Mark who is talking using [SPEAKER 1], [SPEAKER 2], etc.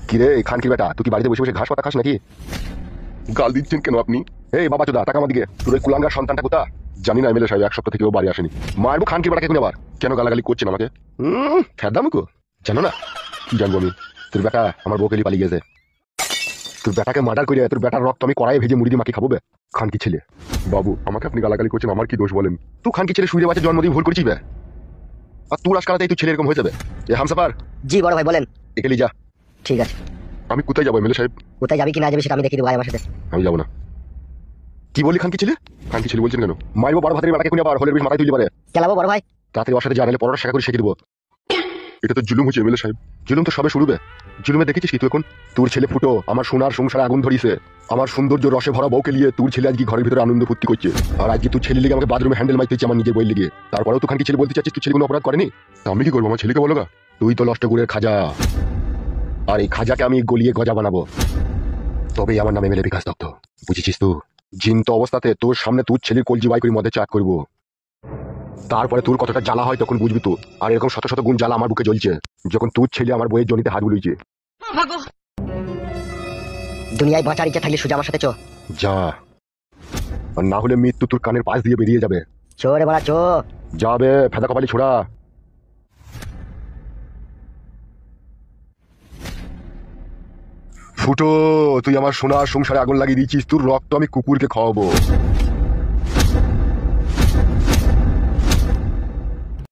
[SPEAKER 1] কিরে খান কি বেটা, তুই কি বাড়িতে বসে বসে ঘাস পাতা খাস নাকি? গাল দিচ্ছেন কেন আপনি? এই বাবা চোদা, টাকা আমার দিকে। তোর ওই কুলাঙ্গার সন্তানটা কোথা? জানি না এমএলএ সাহেব, এক সপ্তাহ থেকেও বাড়ি আসেনি। মারবো খান কি বেটাকে এখন আবার। কেন গালাগালি করছেন আমাকে? ফেদামুকো জানো না? কি জানবো আমি? তোর বেটা আমার বউকে নিয়ে পালিয়ে গেছে। তোর বেটাকে মার্ডার করে তোর বেটার রক্ত আমি কড়াইয়ে ভেজে মুড়ি দিয়ে মাকে খাবো বে। খান কি ছেলে। বাবু আমাকে আপনি গালাগালি করছেন, আমার কি দোষ বলেন? তুই খান কি ছেলে শুয়ে বাচ্চা জন্মদিন ভুল করেছিস বে। আর তোর আজকালতেই তুই ছেলে এরকম হয়ে যাবে। এ হামসাফার,
[SPEAKER 2] জি বড় ভাই বলেন।
[SPEAKER 1] একে নিয়ে যা।
[SPEAKER 2] ঠিক আছে।
[SPEAKER 1] আমি কোথায় যাবো এমএলএ সাহেব?
[SPEAKER 2] কোথায় যাবি কি না যাবি সেটা আমি দেখে দেবো, আয় আমার সাথে।
[SPEAKER 1] আমি যাবো না। কি বললি খান কি ছেলে? খান কি ছেলে বলছেন কেন? মারবো বড় ভাতের বেটাকে কোনে আবার হলের বেশ মাথায় তুলতে পারে।
[SPEAKER 2] চালাবো বড় ভাই।
[SPEAKER 1] তাড়াতাড়ি ওর সাথে জানালে পড়াটা শেখা করে শিখে দেবো। এটা তো জুলুম হচ্ছে এমএলএ সাহেব। জুলুম তো সবে শুরু বে। জুলুমে দেখেছিস কি তুই এখন? তোর ছেলে ফুটো আমার সোনার সংসারে আগুন ধরিয়েছে। আমার সৌন্দর্য রসে ভরা বউকে নিয়ে তোর ছেলে আজকে ঘরের ভিতরে আনন্দ ফুর্তি করছে। আর আজকে তুই ছেলে লিগে আমাকে বাথরুমে হ্যান্ডেল মারতে হচ্ছে আমার নিজের বই লিগে। তারপরেও তুই খান কি ছেলে বলতে চাচ্ছিস তুই ছেলে কোনো অপরাধ করেনি? তা আমি কি করবো আমার ছেলেকে বলো গা? তুই তো নষ্ট গুড়ের খাজা। আর এই খাজাকে আমি গলিয়ে গজা বানাবো। তবেই আমার নাম এমএলএ বিকাশ দত্ত। বুঝেছিস তো? জিন্ত অবস্থাতে তোর সামনে তোর ছেলের কলজি বাই করে মদে চাট করবো। তারপরে তোর কতটা জ্বালা হয় তখন বুঝবি তো। আর এরকম শত শত গুণ জ্বালা আমার বুকে জ্বলছে যখন তোর ছেলে আমার বইয়ের জনিতে হাত বুলিয়েছে।
[SPEAKER 2] দুনিয়ায় বাঁচার ইচ্ছা থাকলে সোজা আমার সাথে চো।
[SPEAKER 1] যা, আর না হলে মৃত্যু তোর কানের পাশ দিয়ে বেরিয়ে যাবে।
[SPEAKER 2] চো রে বড়া চো।
[SPEAKER 1] যাবে ফেদা কপালি ছোড়া। ফুটো, তুই আমার সোনার সংসারে আগুন লাগিয়ে দিয়েছিস, তোর রক্ত আমি কুকুরকে খাওয়াবো।